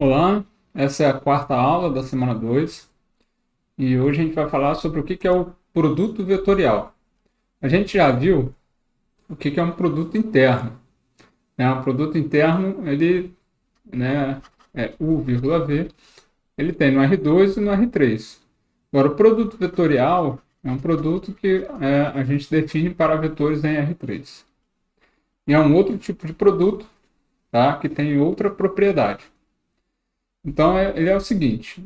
Olá, essa é a quarta aula da semana 2 e hoje a gente vai falar sobre o que é o produto vetorial. A gente já viu o que é um produto interno. Um produto interno, ele é U, V, ele tem no R2 e no R3. Agora, o produto vetorial é um produto que a gente define para vetores em R3. E é um outro tipo de produto, tá, que tem outra propriedade. Então, ele é o seguinte: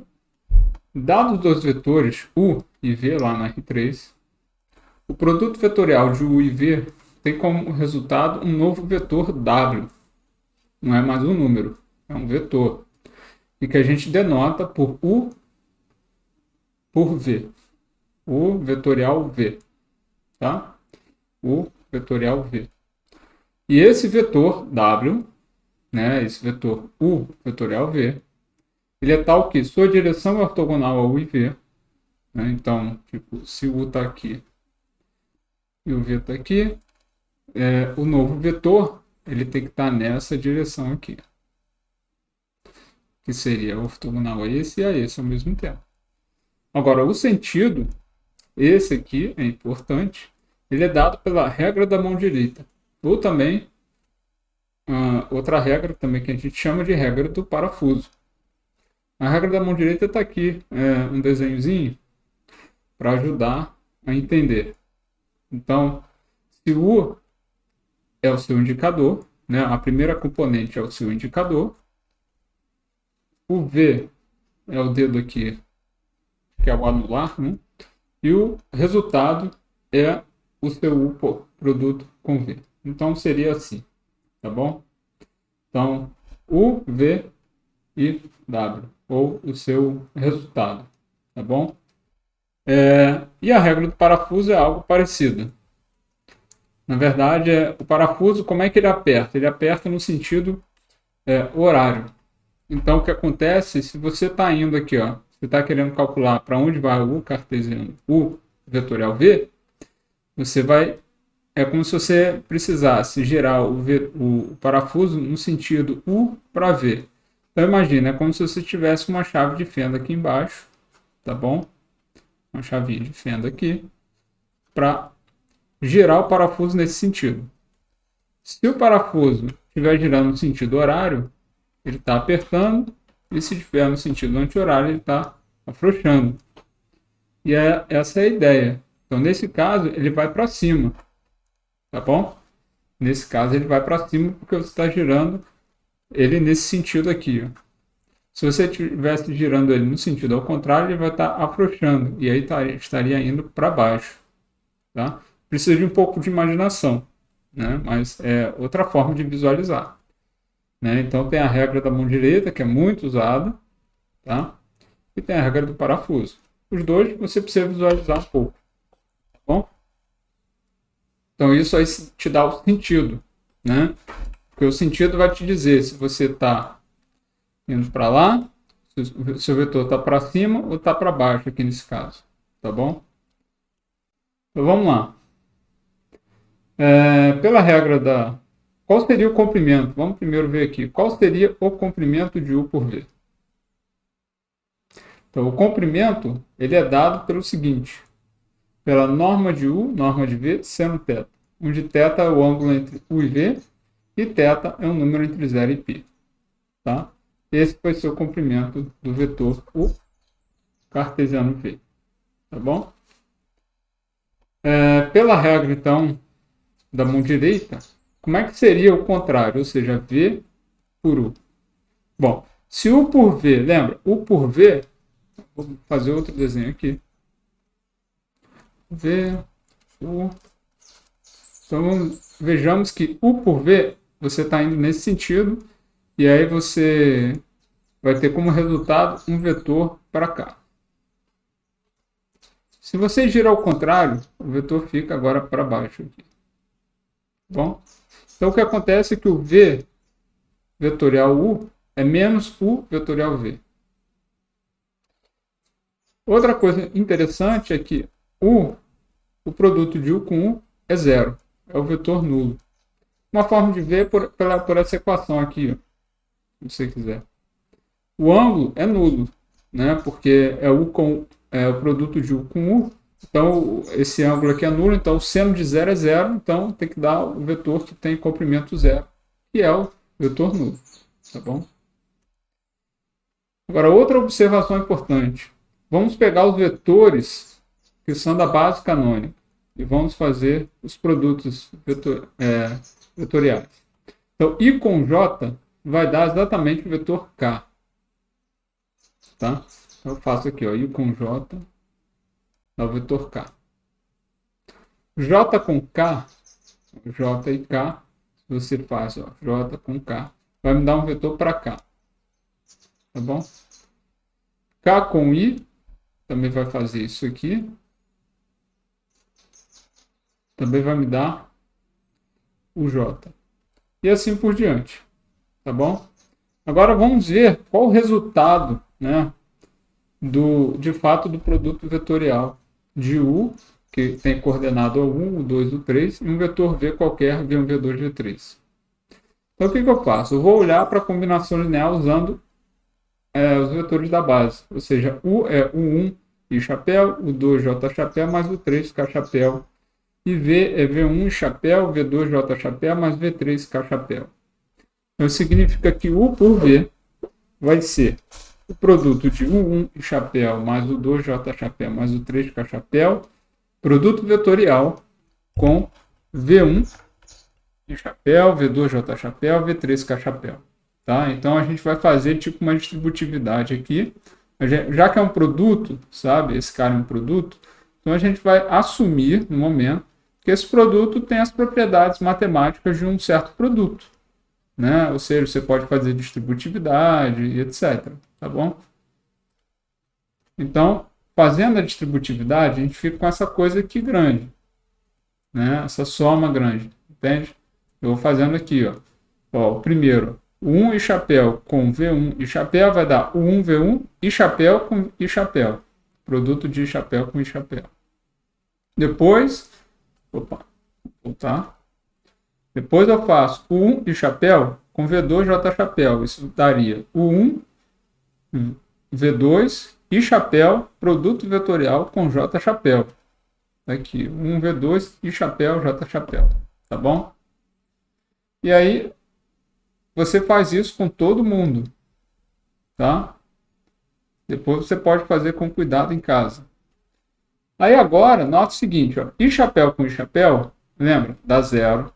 dados dois vetores U e V lá na R3, o produto vetorial de U e V tem como resultado um novo vetor W. Não é mais um número, é um vetor. E que a gente denota por U por V. U vetorial V. Tá? U vetorial V. E esse vetor W, esse vetor U vetorial V, ele é tal que sua direção é ortogonal a U e V. Então, tipo, se o U está aqui e o V está aqui, o novo vetor ele tem que estar nessa direção aqui, que seria ortogonal a esse e a esse ao mesmo tempo. Agora, o sentido, esse aqui é importante, ele é dado pela regra da mão direita, ou também outra regra também que a gente chama de regra do parafuso. A regra da mão direita está aqui, um desenhozinho para ajudar a entender. Então, se o U é o seu indicador, a primeira componente é o seu indicador, o V é o dedo aqui, que é o anular, e o resultado é o seu U produto com V. Então seria assim, tá bom? Então, U, V e W, ou o seu resultado, tá bom? E a regra do parafuso é algo parecido. Na verdade, o parafuso, como é que ele aperta? Ele aperta no sentido horário. Então, o que acontece, se você está indo aqui, você está querendo calcular para onde vai o cartesiano, o vetorial V, você vai, é como se você precisasse girar o parafuso no sentido U para V. Então, imagina, é como se você tivesse uma chave de fenda aqui embaixo, tá bom? Uma chavinha de fenda aqui, para girar o parafuso nesse sentido. Se o parafuso estiver girando no sentido horário, ele está apertando, e se estiver no sentido anti-horário, ele está afrouxando. E essa é a ideia. Então, nesse caso, ele vai para cima, tá bom? Nesse caso, ele vai para cima porque você está girando ele nesse sentido aqui. Se você estivesse girando ele no sentido ao contrário, ele vai estar afrouxando, e aí estaria indo para baixo. Tá? Precisa de um pouco de imaginação, mas é outra forma de visualizar. Então tem a regra da mão direita, que é muito usada, tá? E tem a regra do parafuso. Os dois você precisa visualizar um pouco, tá bom? Então isso aí te dá o sentido, Porque o sentido vai te dizer se você está indo para lá, se o seu vetor está para cima ou está para baixo aqui nesse caso, tá bom? Então vamos lá. Pela regra da... Qual seria o comprimento? Vamos primeiro ver aqui. Qual seria o comprimento de U por V? Então, o comprimento ele é dado pelo seguinte. Pela norma de U, norma de V, seno θ. Onde θ é o ângulo entre U e V e θ é um número entre 0 e π. Tá? Esse vai ser o comprimento do vetor U cartesiano V. Tá bom? Pela regra, então, da mão direita, como é que seria o contrário? Ou seja, V por U. Bom, se U por V, lembra? U por V, vou fazer outro desenho aqui. V, U. Então, vejamos que U por V, você está indo nesse sentido, e aí você vai ter como resultado um vetor para cá. Se você girar ao contrário, o vetor fica agora para baixo aqui. Bom? Então, o que acontece é que o V vetorial U é menos U vetorial V. Outra coisa interessante é que o produto de U com U é zero. É o vetor nulo. Uma forma de ver por essa equação aqui, se você quiser. o ângulo é nulo, né? Porque é o produto de U com U. Então, esse ângulo aqui é nulo, então o seno de zero é zero, então tem que dar o vetor que tem comprimento zero, que é o vetor nulo, tá bom? Agora, outra observação importante. Vamos pegar os vetores que são da base canônica e vamos fazer os produtos vetoriais. Então, I com J vai dar exatamente o vetor K. Tá? Então, eu faço aqui, ó, I com J dá o vetor K. J com K, J e K, você faz, ó, J com K, vai me dar um vetor para cá. Tá bom? K com I também vai fazer isso aqui. Também vai me dar o J. E assim por diante. Tá bom? Agora vamos ver qual o resultado, né, de fato do produto vetorial de U, que tem coordenado O1, O2, O3, e um vetor V qualquer, V1, V2, V3. Então o que eu faço? Eu vou olhar para a combinação linear usando os vetores da base. Ou seja, U é U1 e chapéu, U2 J chapéu, mais U3 K chapéu. E V é V1 chapéu, V2 J chapéu, mais V3 K chapéu. Então significa que U por V vai ser o produto de U1 e chapéu, mais U2 J chapéu, mais U3 K chapéu, produto vetorial com V1 e chapéu, V2 J chapéu, V3 K chapéu. Tá? Então a gente vai fazer tipo uma distributividade aqui. Já que é um produto, sabe? Esse cara é um produto, então a gente vai assumir no momento que esse produto tem as propriedades matemáticas de um certo produto, né? Ou seja, você pode fazer distributividade e etc. Tá bom? Então, fazendo a distributividade, a gente fica com essa coisa aqui grande, né? Essa soma grande, entende? Eu vou fazendo aqui, ó. Ó, o primeiro, U1 e chapéu com V1 e chapéu vai dar U1, V1 e chapéu com I chapéu. Produto de chapéu com I chapéu. Depois, voltar. Depois eu faço U1 e chapéu com V2 J chapéu. Isso daria U1, V2 e chapéu, produto vetorial com J chapéu. Aqui, U1, V2 e chapéu, J chapéu. Tá bom? E aí, você faz isso com todo mundo. Tá? Depois você pode fazer com cuidado em casa. Aí agora, nota o seguinte, ó, I chapéu com I chapéu, lembra? Dá zero.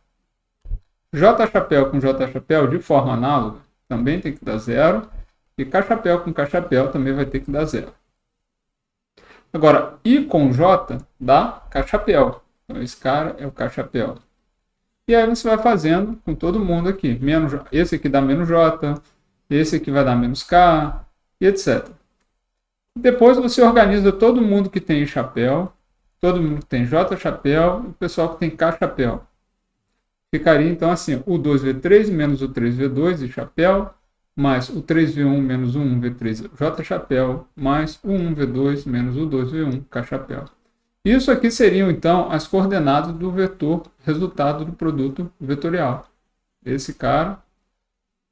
J chapéu com J chapéu, de forma análoga, também tem que dar zero. E K chapéu com K chapéu também vai ter que dar zero. Agora, I com J dá K chapéu. Então, esse cara é o K chapéu. E aí você vai fazendo com todo mundo aqui. Esse aqui dá menos J, esse aqui vai dar menos K, e etc. Depois você organiza todo mundo que tem chapéu, todo mundo que tem J chapéu e o pessoal que tem K chapéu. Ficaria então assim, o 2V3 menos o 3V2 e chapéu, mais o 3V1 menos o 1V3 J chapéu, mais o 1V2 menos o 2V1 K chapéu. Isso aqui seriam então as coordenadas do vetor resultado do produto vetorial. Esse cara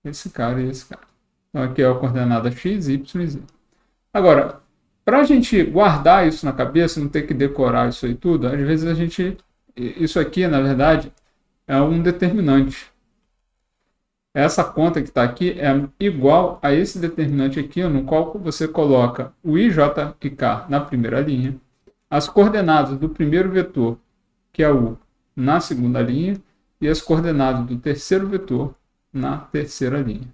e esse cara. Então aqui é a coordenada x, y e z. Agora, para a gente guardar isso na cabeça, não ter que decorar isso aí tudo, às vezes isso aqui, na verdade, é um determinante. Essa conta que está aqui é igual a esse determinante aqui, no qual você coloca o i, j e k na primeira linha, as coordenadas do primeiro vetor, que é o U, na segunda linha, e as coordenadas do terceiro vetor na terceira linha.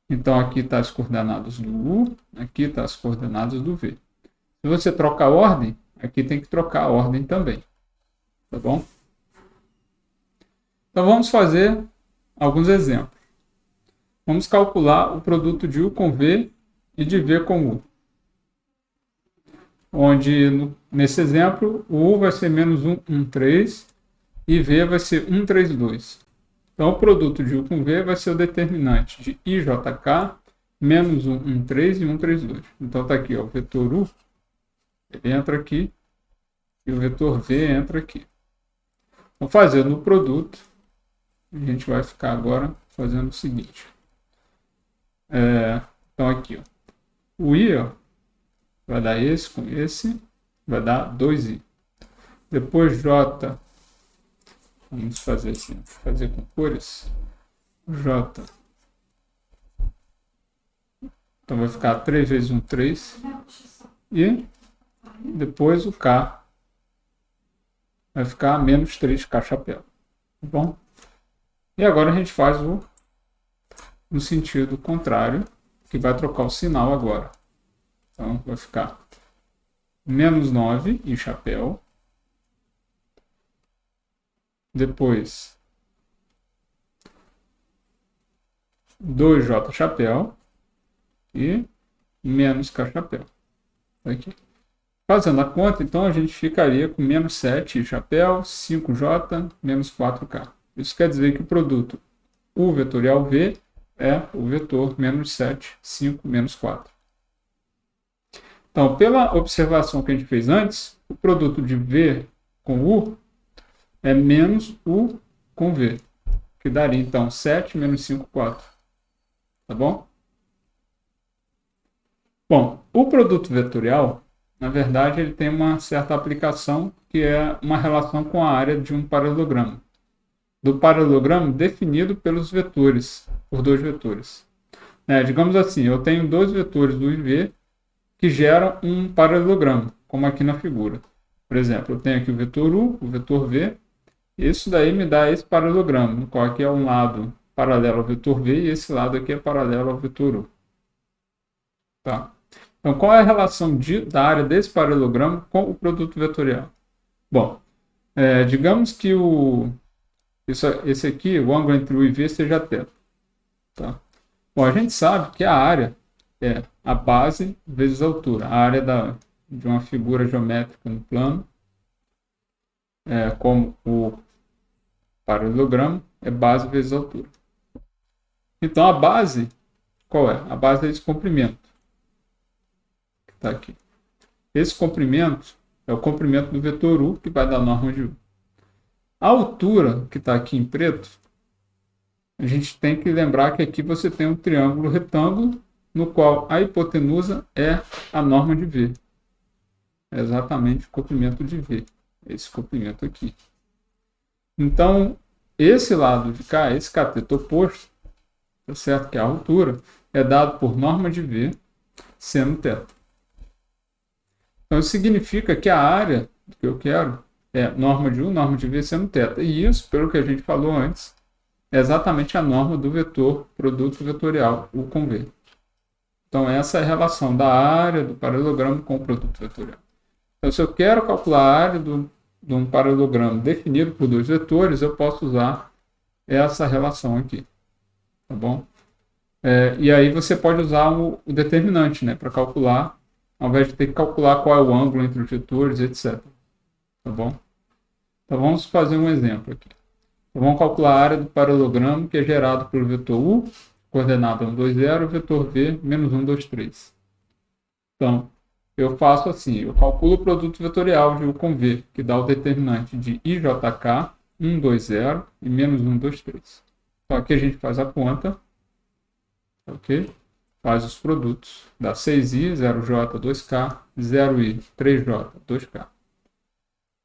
Então, aqui está as coordenadas do U, aqui está as coordenadas do V. Se você trocar a ordem, aqui tem que trocar a ordem também. Tá bom? Então, vamos fazer alguns exemplos. Vamos calcular o produto de U com V e de V com U. Onde, nesse exemplo, o U vai ser menos 1, 1, 3 e V vai ser 1, 3, 2. Então, o produto de U com V vai ser o determinante de IJK menos 1, 1, 3 e 1, 3, 2. Então, está aqui, ó, o vetor U, ele entra aqui, e o vetor V entra aqui. Então, fazendo o produto, a gente vai ficar agora fazendo o seguinte. Então aqui, ó, o i, ó, vai dar esse com esse, vai dar 2i. Depois j, vamos fazer assim, fazer com cores, j, então vai ficar 3 vezes 1, 3, e depois o k vai ficar menos 3k chapéu, tá bom? E agora a gente faz no sentido contrário, que vai trocar o sinal agora. Então vai ficar menos 9 em chapéu. Depois 2j chapéu e menos k chapéu. Aqui. Fazendo a conta, então a gente ficaria com menos 7 chapéu, 5j, menos 4k. Isso quer dizer que o produto U vetorial V é o vetor menos 7, 5, menos 4. Então, pela observação que a gente fez antes, o produto de V com U é menos U com V, que daria então 7 menos 5, 4. Tá bom? Bom, o produto vetorial, na verdade, ele tem uma certa aplicação que é uma relação com a área de um paralelogramo. Do paralelogramo definido pelos vetores, por dois vetores. Digamos assim, eu tenho dois vetores U e V que geram um paralelogramo, como aqui na figura. Por exemplo, eu tenho aqui o vetor U, o vetor V, e isso daí me dá esse paralelogramo, no qual aqui é um lado paralelo ao vetor V e esse lado aqui é paralelo ao vetor U. Tá? Então, qual é a relação da área desse paralelogramo com o produto vetorial? Bom, digamos que esse aqui, o ângulo entre U e V, seja θ. Tá? Bom, a gente sabe que a área é a base vezes a altura. A área de uma figura geométrica no plano, como o paralelogramo, é base vezes a altura. Então, a base, qual é? A base é esse comprimento, que está aqui. Esse comprimento é o comprimento do vetor U, que vai dar a norma de U. A altura, que está aqui em preto, a gente tem que lembrar que aqui você tem um triângulo retângulo, no qual a hipotenusa é a norma de V. É exatamente o comprimento de V. Esse comprimento aqui. Então, esse lado de cá, esse cateto oposto, tá certo? Que é a altura, é dado por norma de V seno θ. Então, isso significa que a área que eu quero é norma de U, norma de V seno θ. E isso, pelo que a gente falou antes, é exatamente a norma do vetor produto vetorial U com V. Então, essa é a relação da área do paralelogramo com o produto vetorial. Então, se eu quero calcular a área de um paralelogramo definido por dois vetores, eu posso usar essa relação aqui. Tá bom? E aí você pode usar o determinante, né, para calcular, ao invés de ter que calcular qual é o ângulo entre os vetores, etc. Tá bom? Então, vamos fazer um exemplo aqui. Então, vamos calcular a área do paralelogramo que é gerado pelo vetor U, coordenada 1, 2, 0, vetor V, menos 1, 2, 3. Então, eu faço assim, eu calculo o produto vetorial de U com V, que dá o determinante de IJK, 1, 2, 0 e menos 1, 2, 3. Então, aqui a gente faz a conta, ok? Faz os produtos, dá 6i, 0j, 2k, 0i, 3j, 2k.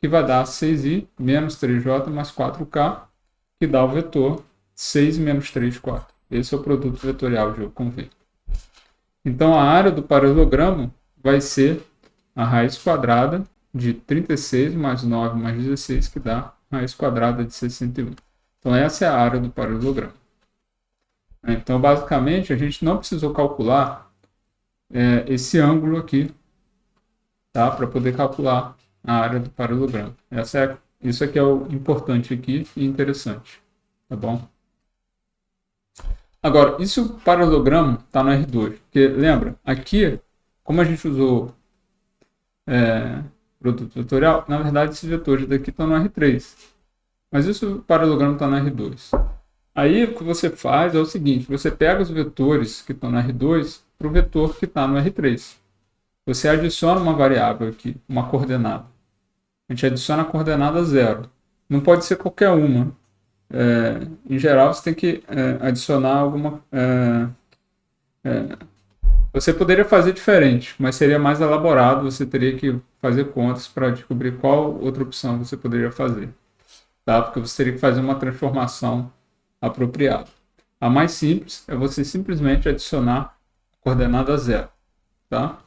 Que vai dar 6i menos 3j mais 4k, que dá o vetor 6 menos 3, 4. Esse é o produto vetorial de U com V. Então, a área do paralelogramo vai ser a raiz quadrada de 36 mais 9 mais 16, que dá a raiz quadrada de 61. Então, essa é a área do paralelogramo. Então, basicamente, a gente não precisou calcular esse ângulo aqui, tá? Para poder calcular a área do paralelogramo. Isso aqui é o importante aqui e interessante. Tá bom? Agora, e se o paralelogramo está no R2? Porque, lembra, aqui, como a gente usou produto vetorial, na verdade, esses vetores daqui estão no R3. Mas e se o paralelogramo está no R2? Aí, o que você faz é o seguinte, você pega os vetores que estão no R2 para o vetor que está no R3. Você adiciona uma variável aqui, uma coordenada. A gente adiciona a coordenada 0. Não pode ser qualquer uma. Em geral, você tem que adicionar Você poderia fazer diferente, mas seria mais elaborado, você teria que fazer contas para descobrir qual outra opção você poderia fazer, tá? Porque você teria que fazer uma transformação apropriada. A mais simples é você simplesmente adicionar coordenada zero, tá?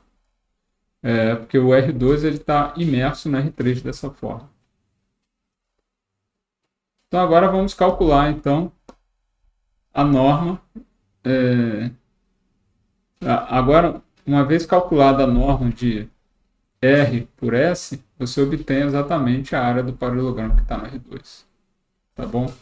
Porque o R2 está imerso no R3 dessa forma. Então agora vamos calcular então a norma. Agora, uma vez calculada a norma de R por S, você obtém exatamente a área do paralelogramo que está no R2. Tá bom?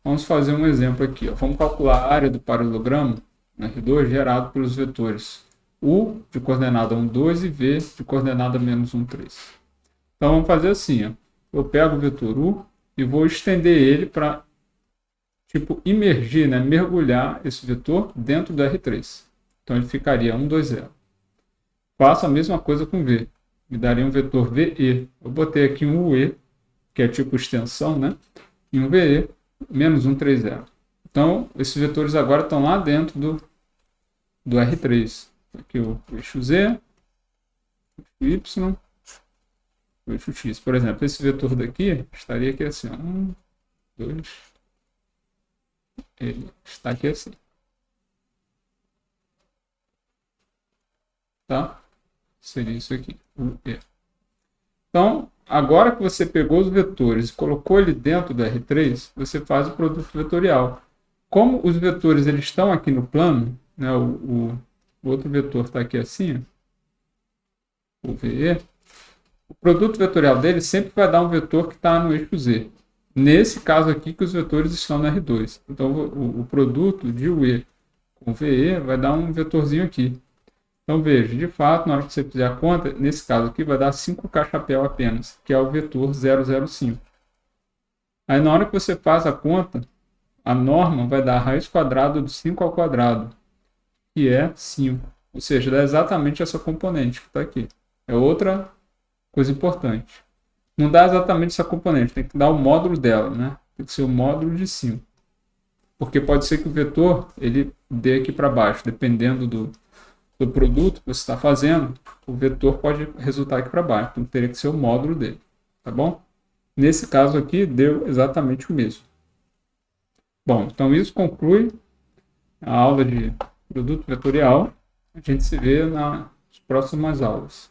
Vamos fazer um exemplo aqui. Ó. Vamos calcular a área do paralelogramo no R2 gerado pelos vetores U de coordenada 1, 2 e V de coordenada menos 1, 3. Então vamos fazer assim. Ó. Eu pego o vetor U e vou estender ele para imergir, né? Mergulhar esse vetor dentro do R3. Então ele ficaria 1, 2, 0. Faço a mesma coisa com V. Me daria um vetor VE. Eu botei aqui um UE, que é tipo extensão, né? E um VE, menos 1, 3, 0. Então, esses vetores agora estão lá dentro do R3. Aqui o eixo Z, o eixo Y, o eixo X. Por exemplo, esse vetor daqui estaria aqui assim. 1, 2. Ele está aqui assim. Tá? Seria isso aqui, UE. Então, agora que você pegou os vetores e colocou ele dentro do R3, você faz o produto vetorial. Como os vetores eles estão aqui no plano, né, o outro vetor está aqui assim, o VE, o produto vetorial dele sempre vai dar um vetor que está no eixo Z. Nesse caso aqui que os vetores estão no R2. Então, o produto de UE com VE vai dar um vetorzinho aqui. Então, veja, de fato, na hora que você fizer a conta, nesse caso aqui vai dar 5K chapéu apenas, que é o vetor 005. Aí, na hora que você faz a conta, a norma vai dar a raiz quadrada do 5 ao quadrado, que é 5. Ou seja, dá exatamente essa componente que está aqui. É outra coisa importante. Não dá exatamente essa componente, tem que dar o módulo dela, né? Tem que ser o módulo de 5. Porque pode ser que o vetor ele dê aqui para baixo, dependendo do produto que você está fazendo, o vetor pode resultar aqui para baixo. Então, teria que ser o módulo dele. Tá bom? Nesse caso aqui, deu exatamente o mesmo. Bom, então isso conclui a aula de produto vetorial. A gente se vê nas próximas aulas.